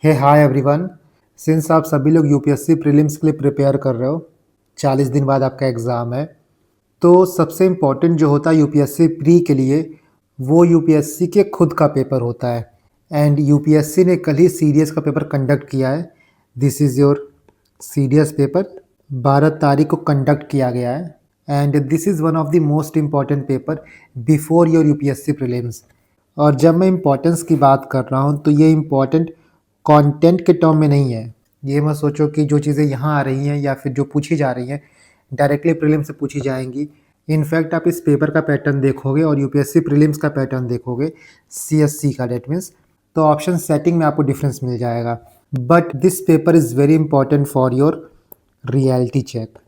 हे hi everyone. Since आप सभी लोग यूपीएससी प्रीलिम्स के लिए प्रिपेयर कर रहे हो, 40 दिन बाद आपका एग्ज़ाम है। तो सबसे इम्पोर्टेंट जो होता है यूपीएससी प्री के लिए, वो यूपीएससी के खुद का पेपर होता है। एंड यूपीएससी ने कल ही सीडीएस का पेपर कंडक्ट किया है। This is your CDS paper. 12 तारीख को कंडक्ट किया गया है and this is one of the most important paper before your UPSC prelims. और जब मैं इम्पोर्टेंस की बात कर रहा हूँ तो ये इम्पोर्टेंट कंटेंट के टर्म में नहीं है। ये मत सोचो कि जो चीज़ें यहाँ आ रही हैं या फिर जो पूछी जा रही हैं डायरेक्टली प्रीलिम्स से पूछी जाएंगी। इनफैक्ट आप इस पेपर का पैटर्न देखोगे और यूपीएससी प्रीलिम्स का पैटर्न देखोगे, सीएससी का, डेट मीन्स, तो ऑप्शन सेटिंग में आपको डिफरेंस मिल जाएगा। But this paper is very important for your reality check.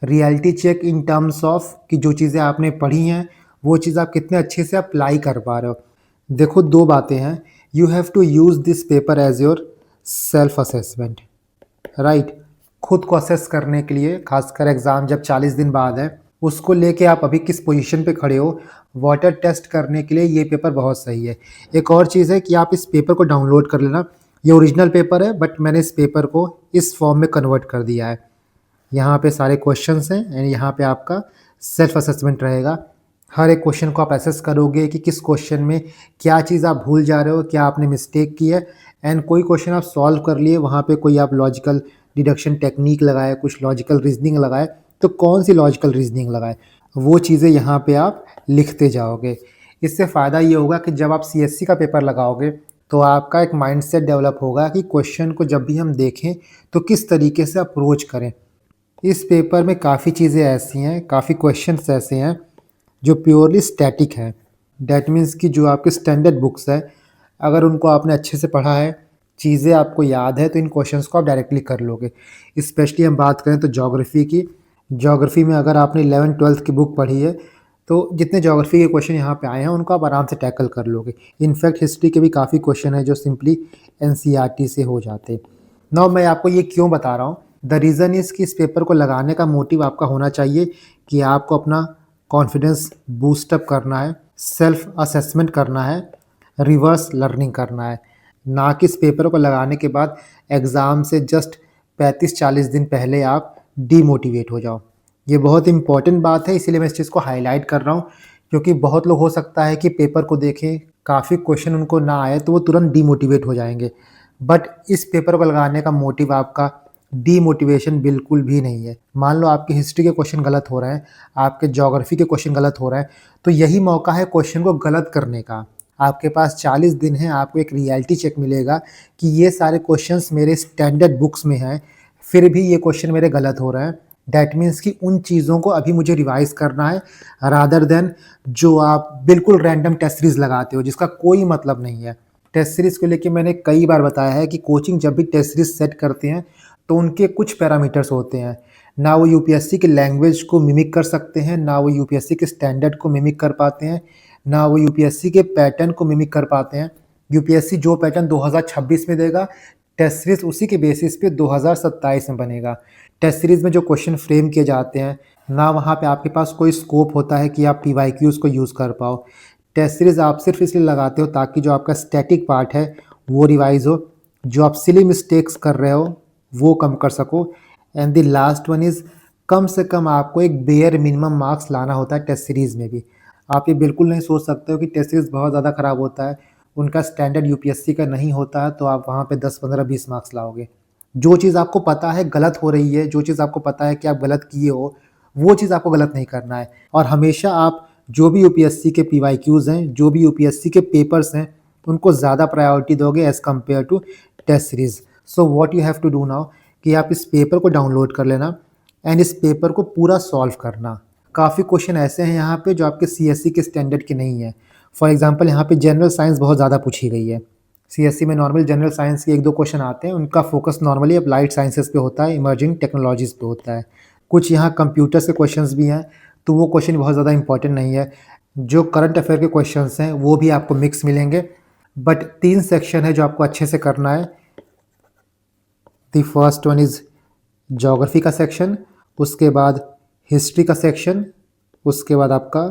Reality check in terms of कि जो चीज़ें आपने पढ़ी हैं वो चीज़ आप कितने अच्छे से अप्लाई कर पा रहे हो। देखो, दो बातें हैं। You have to use this paper as your self assessment, right. खुद को असेस करने के लिए, खासकर एग्ज़ाम जब 40 दिन बाद है, उसको लेके आप अभी किस पोजीशन पे खड़े हो, वाटर टेस्ट करने के लिए ये पेपर बहुत सही है। एक और चीज़ है कि आप इस पेपर को डाउनलोड कर लेना। ये ओरिजिनल पेपर है बट मैंने इस पेपर को इस फॉर्म में कन्वर्ट कर दिया है। यहाँ पे सारे क्वेश्चंस हैं एंड यहाँ पे आपका सेल्फ असेसमेंट रहेगा। हर एक क्वेश्चन को आप असेस करोगे कि किस क्वेश्चन में क्या चीज़ आप भूल जा रहे हो, क्या आपने मिस्टेक की है। एंड कोई क्वेश्चन आप सॉल्व कर लिए, वहाँ पे कोई आप लॉजिकल डिडक्शन टेक्निक लगाए, कुछ लॉजिकल रीजनिंग लगाए, तो कौन सी लॉजिकल रीजनिंग लगाए, वो चीज़ें यहाँ पे आप लिखते जाओगे। इससे फ़ायदा ये होगा कि जब आप सीएससी का पेपर लगाओगे तो आपका एक माइंडसेट डेवलप होगा कि क्वेश्चन को जब भी हम देखें तो किस तरीके से अप्रोच करें। इस पेपर में काफ़ी चीज़ें ऐसी हैं, काफ़ी क्वेश्चंस ऐसे हैं जो प्योरली स्टैटिक हैं। डैट मीन्स कि जो आपके स्टैंडर्ड बुक्स है, अगर उनको आपने अच्छे से पढ़ा है, चीज़ें आपको याद है, तो इन क्वेश्चंस को आप डायरेक्टली कर लोगे। स्पेशली हम बात करें तो ज्योग्राफी की। ज्योग्राफी में अगर आपने 11th-12th की बुक पढ़ी है तो जितने ज्योग्राफी के क्वेश्चन यहाँ पे आए हैं उनको आप आराम से टैकल कर लोगे। इनफैक्ट हिस्ट्री के भी काफ़ी क्वेश्चन हैं जो सिंपली एनसीईआरटी से हो जाते हैं। नाउ मैं आपको ये क्यों बता रहा हूँ, द रीज़न इज़ कि इस पेपर को लगाने का मोटिव आपका होना चाहिए कि आपको अपना कॉन्फिडेंस बूस्टअप करना है, सेल्फ असेसमेंट करना है, रिवर्स लर्निंग करना है। ना कि इस पेपर को लगाने के बाद एग्ज़ाम से जस्ट 35-40 दिन पहले आप डीमोटिवेट हो जाओ। ये बहुत इंपॉर्टेंट बात है, इसीलिए मैं इस चीज़ को हाईलाइट कर रहा हूँ, क्योंकि बहुत लोग हो सकता है कि पेपर को देखें, काफ़ी क्वेश्चन उनको ना आए तो वो तुरंत डीमोटिवेट हो जाएंगे। बट इस पेपर को लगाने का मोटिव आपका डीमोटिवेशन बिल्कुल भी नहीं है। मान लो आपके हिस्ट्री के क्वेश्चन गलत हो रहे हैं, आपके ज्योग्राफी के क्वेश्चन गलत हो रहे हैं, तो यही मौका है क्वेश्चन को गलत करने का। आपके पास 40 दिन है, आपको एक रियलिटी चेक मिलेगा कि ये सारे क्वेश्चंस मेरे स्टैंडर्ड बुक्स में हैं, फिर भी ये क्वेश्चन मेरे गलत हो रहे हैं। दैट मीन्स कि उन चीज़ों को अभी मुझे रिवाइज़ करना है, रादर देन जो आप बिल्कुल रैंडम टेस्ट सीरीज़ लगाते हो जिसका कोई मतलब नहीं है। टेस्ट सीरीज़ को लेके मैंने कई बार बताया है कि कोचिंग जब भी टेस्ट सीरीज़ सेट करते हैं तो उनके कुछ पैरामीटर्स होते हैं। ना वो यूपीएससी के लैंग्वेज को मिमिक कर सकते हैं, ना वो यूपीएससी के स्टैंडर्ड को मिमिक कर पाते हैं, ना वो यूपीएससी के पैटर्न को मिमिक कर पाते हैं। यूपीएससी जो पैटर्न 2026 में देगा, टेस्ट सीरीज़ उसी के बेसिस पे 2027 में बनेगा। टेस्ट सीरीज़ में जो क्वेश्चन फ्रेम किए जाते हैं, ना वहाँ पे आपके पास कोई स्कोप होता है कि आप पीवाईक्यूज़ को यूज़ कर पाओ। टेस्ट सीरीज़ आप सिर्फ इसलिए लगाते हो ताकि जो आपका स्टैटिक पार्ट है वो रिवाइज़ हो, जो आप सिली मिस्टेक्स कर रहे हो वो कम कर सको। And the last one is, कम से कम आपको एक बेयर मिनिमम मार्क्स लाना होता है टेस्ट सीरीज़ में भी। आप ये बिल्कुल नहीं सोच सकते हो कि टेस्ट सीरीज़ बहुत ज़्यादा ख़राब होता है, उनका स्टैंडर्ड यूपीएससी का नहीं होता है, तो आप वहाँ पे 10, 15, 20 मार्क्स लाओगे। जो चीज़ आपको पता है गलत हो रही है, जो चीज़ आपको पता है कि आप गलत किए हो, वो चीज़ आपको गलत नहीं करना है। और हमेशा आप जो भी यूपीएससी के पीवाईक्यूज़ हैं, जो भी यूपीएससी के पेपर्स हैं, उनको ज़्यादा प्रायोरिटी दोगे as compare to test series. So what you have to do now कि आप इस पेपर को डाउनलोड कर लेना एंड इस पेपर को पूरा सॉल्व करना। काफ़ी क्वेश्चन ऐसे हैं यहाँ पे जो आपके सीएससी के स्टैंडर्ड के नहीं है। फॉर एग्जांपल यहाँ पे जनरल साइंस बहुत ज़्यादा पूछी गई है। सीएससी में नॉर्मल जनरल साइंस के 1-2 क्वेश्चन आते हैं, उनका फोकस नॉर्मली अप्लाइड साइंसेस पे होता है, इमर्जिंग टेक्नोलॉजीज़ पे होता है। कुछ यहाँ कंप्यूटर्स के क्वेश्चंस भी हैं, तो वो क्वेश्चन बहुत ज़्यादा इंपॉर्टेंट नहीं है। जो करंट अफेयर के क्वेश्चंस हैं वो भी आपको मिक्स मिलेंगे, बट 3 सेक्शन है जो आपको अच्छे से करना है। The first one is geography का सेक्शन, उसके बाद हिस्ट्री का सेक्शन, उसके बाद आपका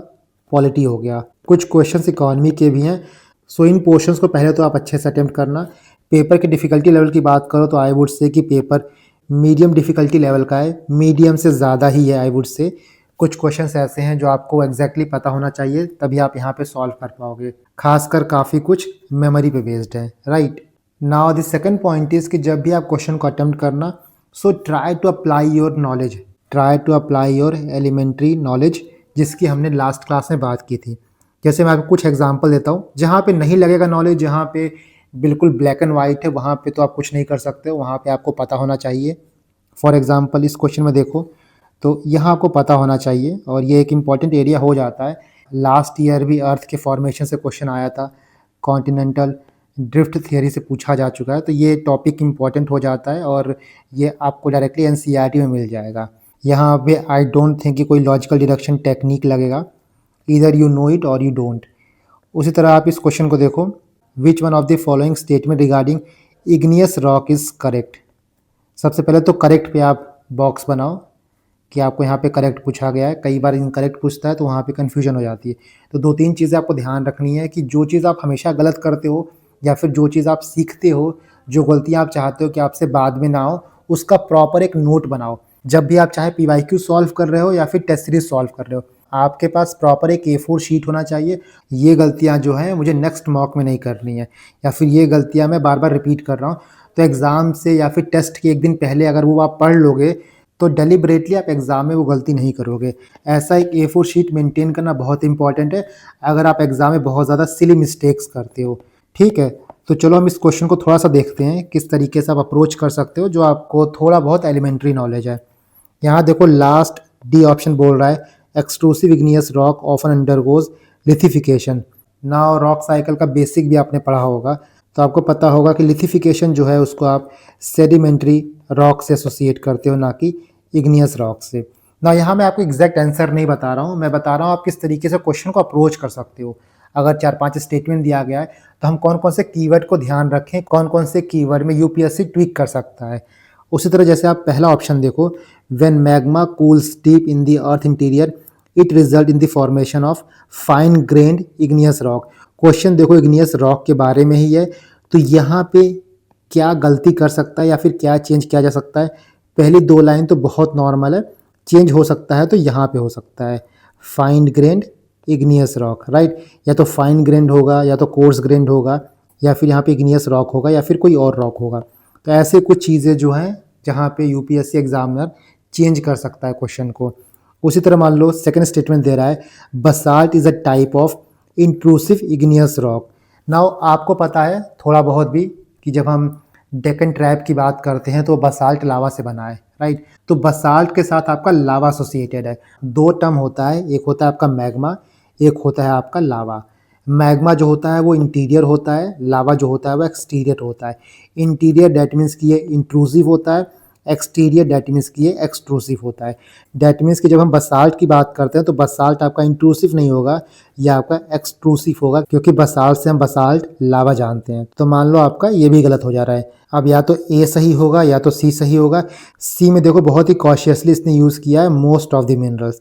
पॉलिटी हो गया। कुछ क्वेश्चंस इकोनॉमी के भी हैं। सो इन पोर्शंस को पहले तो आप अच्छे से अटेम्प्ट करना। पेपर की डिफ़िकल्टी लेवल की बात करो तो आई वुड से कि पेपर मीडियम डिफ़िकल्टी लेवल का है, मीडियम से ज़्यादा ही है आई वुड से। कुछ क्वेश्चंस ऐसे हैं जो आपको एग्जैक्टली पता होना चाहिए, तभी आप यहाँ पे सॉल्व कर पाओगे। खासकर काफ़ी कुछ मेमोरी पे बेस्ड है, right. Now the second point is कि जब भी आप क्वेश्चन को अटेम्प्ट करना, so try to apply your knowledge, try to apply your elementary knowledge, जिसकी हमने लास्ट क्लास में बात की थी। जैसे मैं आपको कुछ एग्जांपल देता हूँ, जहाँ पे नहीं लगेगा नॉलेज, जहाँ पे बिल्कुल ब्लैक एंड वाइट है, वहाँ पे तो आप कुछ नहीं कर सकते हो, वहाँ पे आपको पता होना चाहिए। फॉर एग्जांपल इस क्वेश्चन में देखो, तो यहाँ आपको पता होना चाहिए, और ये एक इम्पॉर्टेंट एरिया हो जाता है। लास्ट ईयर भी अर्थ के फॉर्मेशन से क्वेश्चन आया था, कॉन्टिनेंटल ड्रिफ्ट थियरी से पूछा जा चुका है, तो ये टॉपिक इम्पॉर्टेंट हो जाता है और ये आपको डायरेक्टली एनसीईआरटी में मिल जाएगा। यहाँ पे आई डोंट थिंक कि कोई लॉजिकल डिडक्शन टेक्निक लगेगा, ईदर यू नो इट और यू डोंट। उसी तरह आप इस क्वेश्चन को देखो, which one of the following statement regarding igneous rock is correct. सबसे पहले तो करेक्ट पे आप बॉक्स बनाओ कि आपको यहाँ पे करेक्ट पूछा गया है। कई बार इनकरेक्ट पूछता है तो वहाँ पे कन्फ्यूजन हो जाती है। तो 2-3 चीज़ें आपको ध्यान रखनी है कि जो चीज़ आप हमेशा गलत करते हो या फिर जो चीज़ आप सीखते हो, जो गलतियाँ आप चाहते हो कि आपसे बाद में ना हो, उसका प्रॉपर एक नोट बनाओ। जब भी आप चाहे पीवाईक्यू सॉल्व कर रहे हो या फिर टेस्ट सीरीज सॉल्व कर रहे हो, आपके पास प्रॉपर एक A4 शीट होना चाहिए। ये गलतियाँ जो हैं मुझे नेक्स्ट मॉक में नहीं करनी है, या फिर ये गलतियाँ मैं बार बार रिपीट कर रहा हूँ। तो एग्ज़ाम से या फिर टेस्ट के एक दिन पहले अगर वो आप पढ़ लोगे तो डेलिबरेटली आप एग्ज़ाम में वो गलती नहीं करोगे। ऐसा एक A4 शीट मेंटेन करना बहुत इंपॉर्टेंट है अगर आप एग्ज़ाम में बहुत ज़्यादा सिली मिस्टेक्स करते हो, ठीक है। तो चलो हम इस क्वेश्चन को थोड़ा सा देखते हैं किस तरीके से आप अप्रोच कर सकते हो, जो आपको थोड़ा बहुत एलिमेंट्री नॉलेज है। यहाँ देखो लास्ट डी ऑप्शन बोल रहा है, extrusive igneous rock often undergoes lithification. Now rock cycle का बेसिक भी आपने पढ़ा होगा, तो आपको पता होगा कि लिथिफिकेशन जो है उसको आप सेडिमेंट्री रॉक से एसोसिएट करते हो, ना कि इग्नियस रॉक से। ना यहाँ मैं आपको एग्जैक्ट आंसर नहीं बता रहा हूँ, मैं बता रहा हूँ आप किस तरीके से क्वेश्चन को अप्रोच कर सकते हो। अगर 4-5 स्टेटमेंट दिया गया है तो हम कौन कौन से कीवर्ड को ध्यान रखें, कौन कौन से कीवर्ड में यूपीएससी ट्विक कर सकता है। उसी तरह जैसे आप पहला ऑप्शन देखो, when magma cools deep in the earth interior it result in the formation of fine grand igneous rock. Question देखो इग्नियस रॉक के बारे में ही है, तो यहाँ पे क्या गलती कर सकता है या फिर क्या चेंज किया जा सकता है। पहली 2 लाइन तो बहुत नॉर्मल है, चेंज हो सकता है तो यहाँ पे हो सकता है fine grand igneous rock, right. या तो फाइन ग्रेन्ड होगा, या तो कोर्स ग्रेन्ड होगा, या फिर यहाँ पे इग्नियस रॉक होगा, या फिर कोई और रॉक होगा। तो ऐसे कुछ चीज़ें जो हैं जहाँ पे यूपीएससी एग्जामिनर चेंज कर सकता है क्वेश्चन को। उसी तरह मान लो सेकंड स्टेटमेंट दे रहा है, basalt is a type of intrusive igneous rock. Now आपको पता है थोड़ा बहुत भी कि जब हम डेक्कन ट्रैप की बात करते हैं तो बसाल्ट लावा से बना है, राइट। तो बसाल्ट के साथ आपका लावा एसोसिएटेड है। 2 टर्म होता है, एक होता है आपका मैग्मा, एक होता है आपका लावा। मैग्मा जो होता है वो इंटीरियर होता है, लावा जो होता है वो एक्सटीरियर होता है। इंटीरियर डेट मीन्स कि ये इंट्रूसिव होता है, एक्सटीरियर डेट मीन्स कि ये एक्सट्रूसिव होता है। डेट मीन्स कि जब हम बसाल्ट की बात करते हैं तो बसाल्ट आपका इंट्रूसिव नहीं होगा, या आपका एक्सट्रूसिव होगा, क्योंकि बसाल्ट से हम बसाल्ट लावा जानते हैं। तो मान लो आपका ये भी गलत हो जा रहा है। अब या तो ए सही होगा या तो सी सही होगा। सी में देखो बहुत ही कॉशियसली इसने यूज़ किया है मोस्ट ऑफ द मिनरल्स।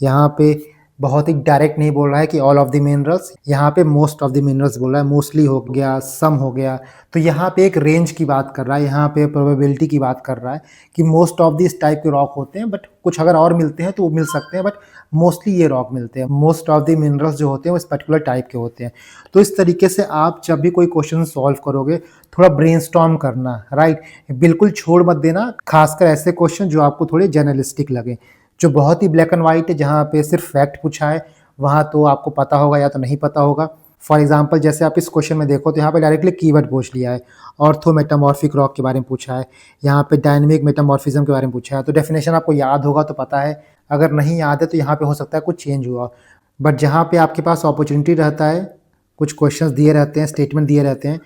यहाँ पे बहुत ही डायरेक्ट नहीं बोल रहा है कि ऑल ऑफ द मिनरल्स, यहाँ पे मोस्ट ऑफ द मिनरल्स बोल रहा है। मोस्टली हो गया, सम हो गया, तो यहाँ पे एक रेंज की बात कर रहा है, यहाँ पे प्रोबेबिलिटी की बात कर रहा है कि मोस्ट ऑफ दिस टाइप के रॉक होते हैं, बट कुछ अगर और मिलते हैं तो वो मिल सकते हैं, बट मोस्टली ये रॉक मिलते हैं। मोस्ट ऑफ द मिनरल्स जो होते हैं वो इस पर्टिकुलर टाइप के होते हैं। तो इस तरीके से आप जब भी कोई क्वेश्चन सॉल्व करोगे थोड़ा ब्रेनस्टॉर्म करना, राइट। बिल्कुल छोड़ मत देना, खासकर ऐसे क्वेश्चन जो आपको थोड़े जर्नलिस्टिक लगे। जो बहुत ही ब्लैक एंड वाइट है, जहाँ पे सिर्फ फैक्ट पूछा है, वहाँ तो आपको पता होगा या तो नहीं पता होगा। फॉर एग्जांपल जैसे आप इस क्वेश्चन में देखो तो यहाँ पे डायरेक्टली कीवर्ड पूछ लिया है, ऑर्थो मेटामॉर्फिक रॉक के बारे में पूछा है, यहाँ पे डायनेमिक मेटामॉर्फिज्म के बारे में पूछा है। तो डेफिनेशन आपको याद होगा तो पता है, अगर नहीं याद है तो यहाँ पे हो सकता है कुछ चेंज हुआ। बट जहाँ पे आपके पास अपॉर्चुनिटी रहता है, कुछ क्वेश्चंस दिए रहते हैं, स्टेटमेंट दिए रहते हैं,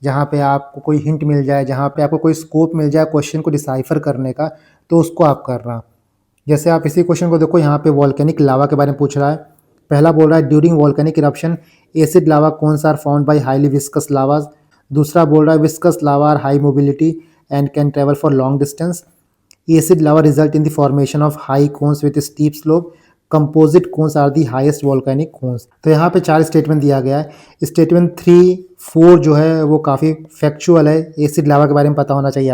जहाँ पे आपको कोई हिंट मिल जाए, जहाँ पे आपको कोई स्कोप मिल जाए क्वेश्चन को डिसाइफर करने का, तो उसको आप करना। जैसे आप इसी क्वेश्चन को देखो, यहाँ पे वॉल्केनिक लावा के बारे में पूछ रहा है। पहला बोल रहा है during volcanic eruption acid lava cones are found by highly viscous lavas. दूसरा बोल रहा है viscous lava are high mobility and can travel for long distance. Acid lava result in the formation of high cones with steep slope. Composite cones are the highest volcanic cones. तो यहाँ पे 4 statement दिया गया है। Statement 3, 4 जो है वो काफ़ी फैक्चुअल है। एसिड लावा के बारे में पता होना चाहिए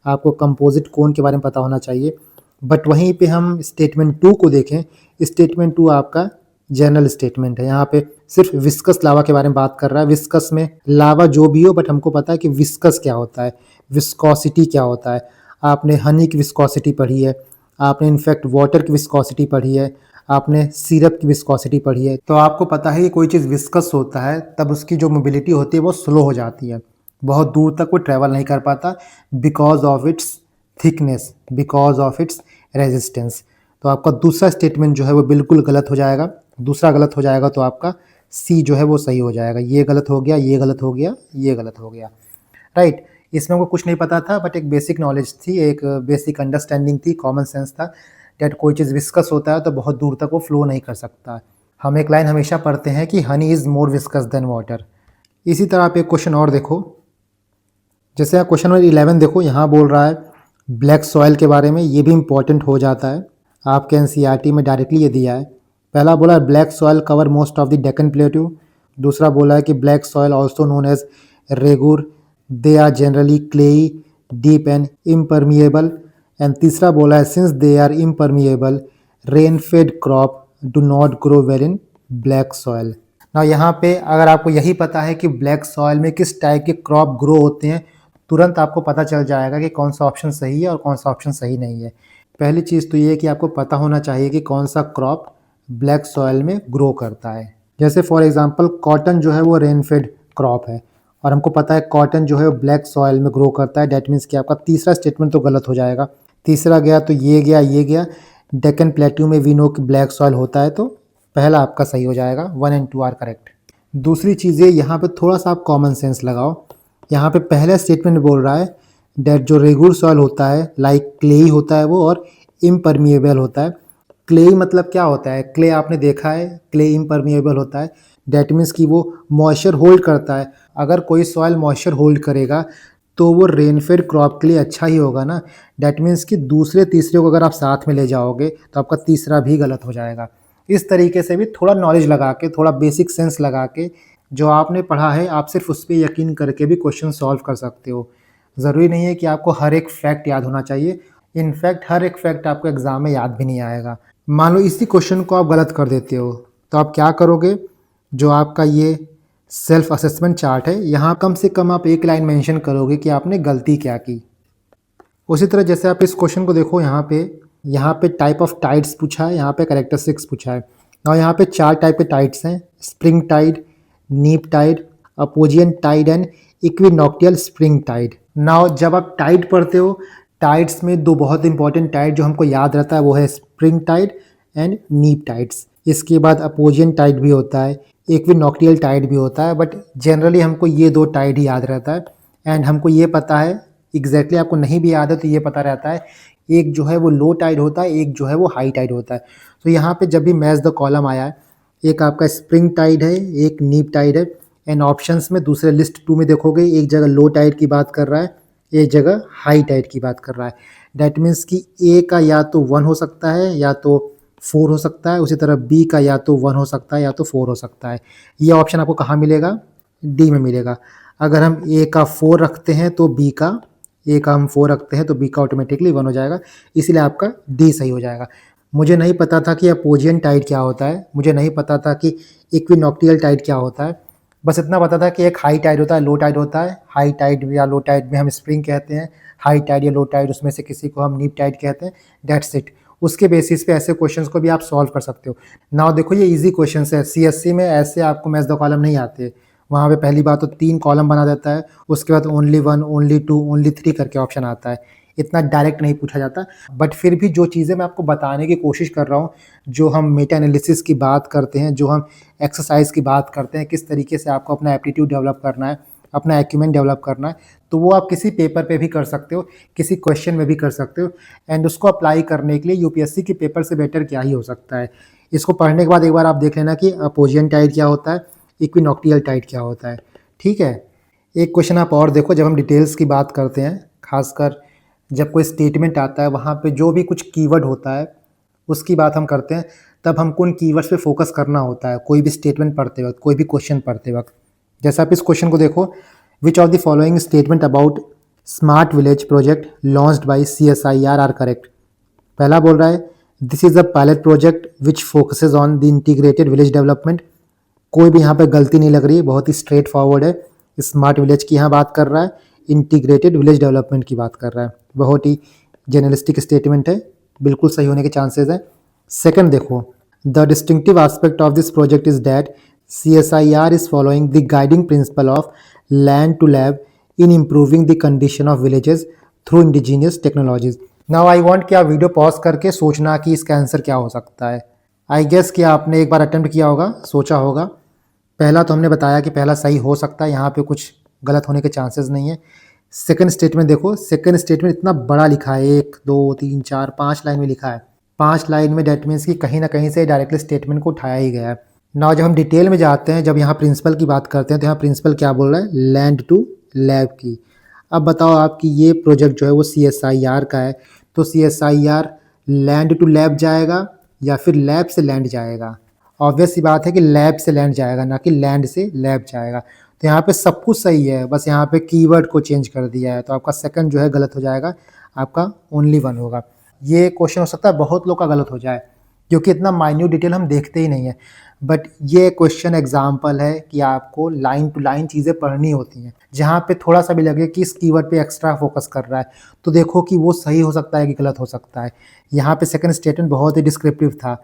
आपको कंपोजिट कोन के बारे में पता होना चाहिए। बट वहीं पे हम स्टेटमेंट 2 को देखें, स्टेटमेंट 2 आपका जनरल स्टेटमेंट है। यहाँ पे सिर्फ विस्कस लावा के बारे में बात कर रहा है। विस्कस में लावा जो भी हो, बट हमको पता है कि विस्कस क्या होता है, विस्कोसिटी क्या होता है। आपने हनी की विस्कोसिटी पढ़ी है, आपने इनफैक्ट वाटर की विस्कोसिटी पढ़ी है, आपने सिरप की विस्कोसिटी पढ़ी है। तो आपको पता है कि कोई चीज़ विस्कस होता है तब उसकी जो मोबिलिटी होती है वो स्लो हो जाती है, बहुत दूर तक वो ट्रैवल नहीं कर पाता, because of its thickness, because of its resistance. तो आपका दूसरा स्टेटमेंट जो है वो बिल्कुल गलत हो जाएगा। दूसरा गलत हो जाएगा तो आपका सी जो है वो सही हो जाएगा। ये गलत हो गया, ये गलत हो गया, ये गलत हो गया, राइट। इसमें हमको कुछ नहीं पता था, बट एक बेसिक नॉलेज थी, एक बेसिक अंडरस्टैंडिंग थी, कॉमन सेंस था डेट कोई चीज़ विस्कस होता है तो बहुत दूर तक वो फ्लो नहीं कर सकता। हम एक लाइन हमेशा पढ़ते हैं कि honey is more viscous than water. इसी तरह आप एक क्वेश्चन और देखो, जैसे आप क्वेश्चन नंबर 11 देखो, यहाँ बोल रहा है ब्लैक सॉइल के बारे में। ये भी इंपॉर्टेंट हो जाता है, आपके एनसीईआरटी में डायरेक्टली ये दिया है। पहला बोला है black soil cover most of the Deccan plateau. दूसरा बोला है कि black soil also known as regur, they are generally clayey, deep and impermeable. And तीसरा बोला है since they are impermeable, rain fed crop do not grow well in black soil. ना यहाँ पे अगर आपको यही पता है कि ब्लैक सॉइल में किस टाइप के क्रॉप ग्रो होते हैं, तुरंत आपको पता चल जाएगा कि कौन सा ऑप्शन सही है और कौन सा ऑप्शन सही नहीं है। पहली चीज़ तो ये है कि आपको पता होना चाहिए कि कौन सा क्रॉप ब्लैक सॉइल में ग्रो करता है। जैसे फॉर एग्जांपल कॉटन जो है वो रेनफेड क्रॉप है, और हमको पता है कॉटन जो है वो ब्लैक सॉइल में ग्रो करता है। डैट मीन्स कि आपका तीसरा स्टेटमेंट तो गलत हो जाएगा। तीसरा गया तो ये गया, ये गया। डेक्कन प्लेट्यू में वी नो कि ब्लैक सॉइल होता है, तो पहला आपका सही हो जाएगा। 1 and 2 आर करेक्ट। दूसरी चीज़ ये, यहाँ पे थोड़ा सा आप कॉमन सेंस लगाओ। यहाँ पे पहला स्टेटमेंट बोल रहा है डेट जो रेगुलर सॉइल होता है लाइक क्लेई होता है वो, और इम्परमिएबल होता है। क्लेई मतलब क्या होता है? क्ले आपने देखा है, क्ले इम्परमिएबल होता है। डैट मीन्स कि वो मॉइस्चर होल्ड करता है। अगर कोई सॉइल मॉइस्चर होल्ड करेगा तो वो रेनफेड क्रॉप के लिए अच्छा ही होगा ना। डैट मीन्स कि दूसरे तीसरे को अगर आप साथ में ले जाओगे तो आपका तीसरा भी गलत हो जाएगा। इस तरीके से भी थोड़ा नॉलेज लगा के, थोड़ा बेसिक सेंस लगा के, जो आपने पढ़ा है आप सिर्फ उस पर यकीन करके भी क्वेश्चन सॉल्व कर सकते हो। ज़रूरी नहीं है कि आपको हर एक फैक्ट याद होना चाहिए। इनफैक्ट हर एक फैक्ट आपको एग्ज़ाम में याद भी नहीं आएगा। मान लो इसी क्वेश्चन को आप गलत कर देते हो तो आप क्या करोगे? जो आपका ये सेल्फ असेसमेंट चार्ट है, यहाँ कम से कम आप एक लाइन मेंशन करोगे कि आपने गलती क्या की। उसी तरह जैसे आप इस क्वेश्चन को देखो, यहाँ पे टाइप ऑफ टाइड्स पूछा है, यहाँ पे कैरेक्टरिस्टिक्स पूछा है। और यहाँ पे 4 टाइप के टाइड्स हैं, spring tide, neap tide, apogean tide and equinoctial spring tide. Now जब आप टाइड पढ़ते हो, टाइड्स में 2 बहुत इंपॉर्टेंट टाइड जो हमको याद रहता है वो है स्प्रिंग टाइड एंड नीप टाइड्स। इसके बाद अपोजियन टाइड भी होता है, इक्विनॉक्टियल टाइड भी होता है, बट जनरली हमको ये 2 टाइड ही याद रहता है। एंड हमको ये पता है एग्जैक्टली, आपको नहीं भी याद है तो ये पता रहता है, एक जो है वो लो टाइड होता है, एक जो है वो हाई टाइड होता है। तो यहाँ पे जब भी मैच द कॉलम आया है, एक आपका स्प्रिंग टाइड है, एक नीप टाइड है। एंड ऑप्शंस में दूसरे लिस्ट 2 में देखोगे, एक जगह लो टाइड की बात कर रहा है, एक जगह हाई टाइड की बात कर रहा है। डैट मीन्स कि ए का या तो 1 हो सकता है या तो 4 हो सकता है, उसी तरह बी का या तो 1 हो सकता है या तो 4 हो सकता है। ये ऑप्शन आपको कहाँ मिलेगा? डी में मिलेगा। अगर हम ए का 4 रखते हैं तो बी का, ए का हम 4 रखते हैं तो बी का ऑटोमेटिकली 1 हो जाएगा, इसीलिए आपका डी सही हो जाएगा। मुझे नहीं पता था कि अपोजियन टाइड क्या होता है, मुझे नहीं पता था कि इक्विनॉक्टियल टाइड क्या होता है। बस इतना पता था कि एक हाई टाइड होता है, लो टाइड होता है। हाई टाइड या लो टाइड में हम स्प्रिंग कहते हैं, हाई टाइड या लो टाइड उसमें से किसी को हम नीप टाइड कहते हैं। That's it. उसके बेसिस पे ऐसे क्वेश्चंस को भी आप सॉल्व कर सकते हो। नाउ देखो ये इजी क्वेश्चंस है, सीएससी में ऐसे आपको मैच द कॉलम नहीं आते। वहाँ पे पहली बात तो 3 कॉलम बना देता है, उसके बाद ओनली 1, ओनली 2, ओनली 3 करके ऑप्शन आता है। इतना डायरेक्ट नहीं पूछा जाता, बट फिर भी जो चीज़ें मैं आपको बताने की कोशिश कर रहा हूँ, जो हम मेटा एनालिसिस की बात करते हैं, जो हम एक्सरसाइज की बात करते हैं, किस तरीके से आपको अपना एप्टीट्यूड डेवलप करना है, अपना एक्यूमेंट डेवलप करना है, तो वो आप किसी पेपर पे भी कर सकते हो, किसी क्वेश्चन में भी कर सकते हो। एंड उसको अप्लाई करने के लिए यूपीएससी के पेपर से बेटर क्या ही हो सकता है। इसको पढ़ने के बाद एक बार आप देख लेना कि अपोजियन टाइड क्या होता है, इक्विनॉक्टियल टाइड क्या होता है। ठीक है, एक क्वेश्चन आप और देखो, जब हम डिटेल्स की बात करते हैं, खासकर जब कोई स्टेटमेंट आता है वहाँ पे जो भी कुछ कीवर्ड होता है उसकी बात हम करते हैं, तब हमको उन कीवर्ड्स पे फोकस करना होता है कोई भी स्टेटमेंट पढ़ते वक्त, कोई भी क्वेश्चन पढ़ते वक्त। जैसे आप इस क्वेश्चन को देखो, which of the following statement about smart village project launched by CSIR are correct. पहला बोल रहा है this is a pilot project which focuses on the integrated village development. कोई भी यहाँ पे गलती नहीं लग रही है, बहुत ही स्ट्रेट फॉरवर्ड है। स्मार्ट विलेज की यहाँ बात कर रहा है, इंटीग्रेटेड विलेज डेवलपमेंट की बात कर रहा है। बहुत ही जर्नलिस्टिक स्टेटमेंट है, बिल्कुल सही होने के चांसेस हैं। सेकंड देखो, the distinctive aspect of this project is that CSIR is following the guiding principle of land to lab in improving the condition of villages through indigenous technologies. Now I want कि आप video pause करके सोचना कि इसका answer क्या हो सकता है। आई गेस कि आपने एक बार अटेम्प्ट किया होगा, सोचा होगा। पहला तो हमने बताया कि पहला सही हो सकता है, यहाँ पे कुछ गलत होने के चांसेस नहीं है। सेकंड स्टेटमेंट देखो, सेकंड स्टेटमेंट इतना बड़ा लिखा है, 1 2 3 4 5 लाइन में लिखा है। 5 लाइन में डेट मीन्स कि कहीं ना कहीं से डायरेक्टली स्टेटमेंट को उठाया ही गया है। ना जब हम डिटेल में जाते हैं, जब यहाँ प्रिंसिपल की बात करते हैं, तो यहाँ प्रिंसिपल क्या बोल रहा है, लैंड टू लैब की। अब बताओ आपकी ये प्रोजेक्ट जो है वो CSIR का है, तो CSIR लैंड टू लैब जाएगा या फिर लैब से लैंड जाएगा। ऑब्वियस सी बात है कि लैब से लैंड जाएगा, ना कि लैंड से लैब जाएगा। तो यहाँ पे सब कुछ सही है, बस यहाँ पे कीवर्ड को चेंज कर दिया है, तो आपका सेकंड जो है गलत हो जाएगा, आपका ओनली 1 होगा। ये क्वेश्चन हो सकता है बहुत लोग का गलत हो जाए, क्योंकि इतना माइन्यूट डिटेल हम देखते ही नहीं है। बट ये क्वेश्चन एग्जाम्पल है कि आपको लाइन टू लाइन चीज़ें पढ़नी होती हैं। जहाँ पे थोड़ा सा भी लगे कि इस कीवर्ड पे एक्स्ट्रा फोकस कर रहा है, तो देखो कि वो सही हो सकता है कि गलत हो सकता है। यहाँ पे सेकंड स्टेटमेंट बहुत ही डिस्क्रिप्टिव था,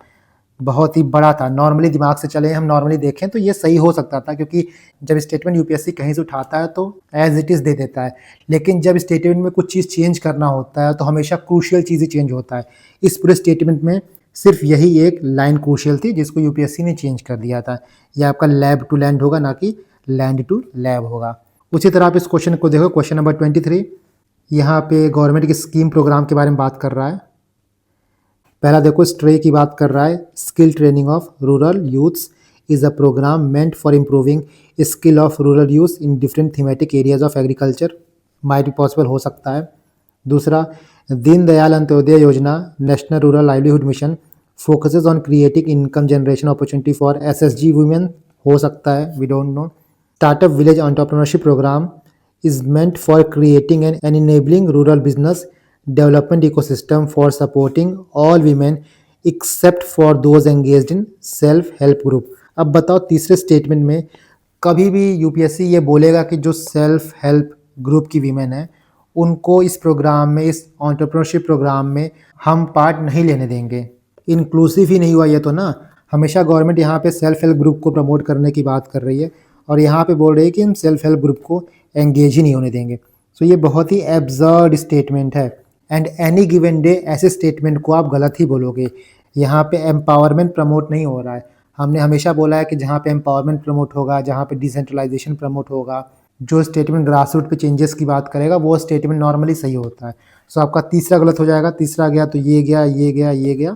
बहुत ही बड़ा था। नॉर्मली दिमाग से चले हम नॉर्मली देखें तो ये सही हो सकता था, क्योंकि जब स्टेटमेंट यूपीएससी कहीं से उठाता है तो एज इट इज़ दे देता है। लेकिन जब स्टेटमेंट में कुछ चीज़ चेंज करना होता है तो हमेशा क्रूशियल चीज़ें चेंज होता है। इस पूरे स्टेटमेंट में सिर्फ यही एक लाइन क्रूशियल थी जिसको यूपीएससी ने चेंज कर दिया था। यह आपका लैब टू लैंड होगा, ना कि लैंड टू लैब होगा। उसी तरह आप इस क्वेश्चन को देखो, क्वेश्चन नंबर 23। यहाँ पे गवर्नमेंट की स्कीम प्रोग्राम के बारे में बात कर रहा है। पहला देखो, स्ट्रे की बात कर रहा है, skill training of rural youths is a programme meant for improving skill of rural youth in different thematic areas of agriculture. Might भी पॉसिबल हो सकता है। दूसरा, Deen Dayal Antyodaya Yojana national rural livelihood mission focuses on creating income generation opportunity for SSG women, हो सकता है, we don't know. Startup village entrepreneurship programme is meant for creating and enabling rural business development ecosystem for supporting all women except for those engaged in self help group। अब बताओ तीसरे statement में कभी भी UPSC ये बोलेगा कि जो सेल्फ हेल्प ग्रुप की वीमेन है उनको इस प्रोग्राम में, इस एंटरप्रेन्योरशिप प्रोग्राम में हम पार्ट नहीं लेने देंगे। इंक्लूसिव ही नहीं हुआ ये तो ना। हमेशा गवर्नमेंट यहाँ पे सेल्फ हेल्प ग्रुप को प्रमोट करने की बात कर रही है और यहाँ पे बोल रही है कि हम सेल्फ हेल्प ग्रुप को एंगेज ही नहीं होने देंगे। सो ये बहुत ही एब्जर्ड स्टेटमेंट है, एंड एनी गिवन डे ऐसे स्टेटमेंट को आप गलत ही बोलोगे। यहाँ पे एम्पावरमेंट प्रमोट नहीं हो रहा है। हमने हमेशा बोला है कि जहाँ पे एम्पावरमेंट प्रमोट होगा, जहाँ पे डिसेंट्रलाइजेशन प्रमोट होगा, जो स्टेटमेंट ग्रास रूट पे चेंजेस की बात करेगा वो स्टेटमेंट नॉर्मली सही होता है। सो आपका तीसरा गलत हो जाएगा। तीसरा गया तो ये गया, ये गया, ये गया,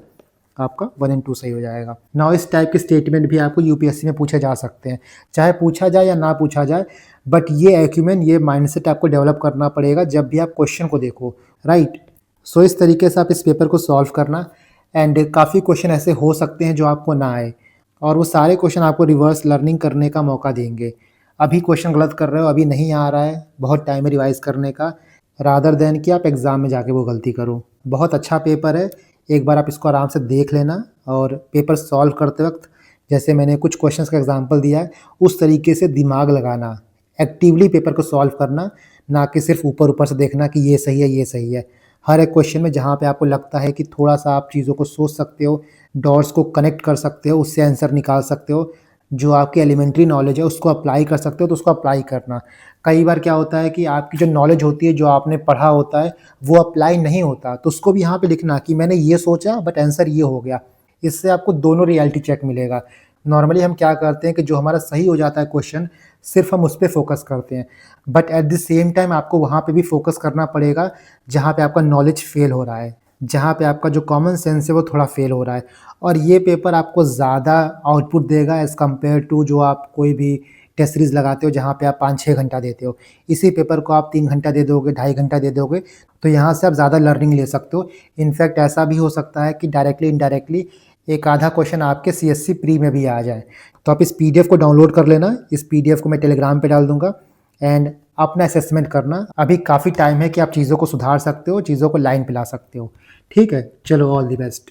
आपका 1 और 2 सही हो जाएगा। नाउ इस टाइप के स्टेटमेंट भी आपको यूपीएससी में पूछे जा सकते हैं, चाहे पूछा जाए या ना पूछा जाए, बट ये एक्यूमेंट, ये माइंडसेट आपको डेवलप करना पड़ेगा जब भी आप क्वेश्चन को देखो, राइट। सो इस तरीके से आप इस पेपर को सॉल्व करना, एंड काफ़ी क्वेश्चन ऐसे हो सकते हैं जो आपको ना आए, और वो सारे क्वेश्चन आपको रिवर्स लर्निंग करने का मौका देंगे। अभी क्वेश्चन गलत कर रहे हो, अभी नहीं आ रहा है, बहुत टाइम है रिवाइज करने का, रादर देन कि आप एग्ज़ाम में जाके वो गलती करो। बहुत अच्छा पेपर है, एक बार आप इसको आराम से देख लेना, और पेपर सॉल्व करते वक्त जैसे मैंने कुछ क्वेश्चंस का एग्जांपल दिया है उस तरीके से दिमाग लगाना, एक्टिवली पेपर को सॉल्व करना, ना कि सिर्फ ऊपर ऊपर से देखना कि ये सही है, ये सही है। हर एक क्वेश्चन में जहाँ पे आपको लगता है कि थोड़ा सा आप चीज़ों को सोच सकते हो, डॉट्स को कनेक्ट कर सकते हो, उससे आंसर निकाल सकते हो, जो आपकी एलिमेंट्री नॉलेज है उसको अप्लाई कर सकते हो, तो उसको अप्लाई करना। कई बार क्या होता है कि आपकी जो नॉलेज होती है, जो आपने पढ़ा होता है, वो अप्लाई नहीं होता, तो उसको भी यहाँ पे लिखना कि मैंने ये सोचा बट आंसर ये हो गया। इससे आपको दोनों रियलिटी चेक मिलेगा। नॉर्मली हम क्या करते हैं कि जो हमारा सही हो जाता है क्वेश्चन, सिर्फ हम उस पर फोकस करते हैं, but at the same time आपको वहाँ पे भी फोकस करना पड़ेगा जहाँ पे आपका नॉलेज फेल हो रहा है, जहाँ पे आपका जो कॉमन सेंस है वो थोड़ा फेल हो रहा है। और ये पेपर आपको ज़्यादा आउटपुट देगा एज़ कम्पेयर टू जो आप कोई भी टेस्ट सीरीज़ लगाते हो जहाँ पे आप 5-6 घंटा देते हो। इसी पेपर को आप 3 घंटा दे दोगे, 2.5 घंटा दे दोगे, तो यहाँ से आप ज़्यादा लर्निंग ले सकते हो। इनफैक्ट ऐसा भी हो सकता है कि डायरेक्टली इनडायरेक्टली एक आधा क्वेश्चन आपके CSC प्री में भी आ जाए। तो आप इस PDF को डाउनलोड कर लेना, इस PDF को मैं टेलीग्राम पे डाल दूंगा एंड अपना असेसमेंट करना। अभी काफ़ी टाइम है कि आप चीज़ों को सुधार सकते हो, चीज़ों को लाइन पे ला सकते हो। ठीक है, चलो ऑल द बेस्ट।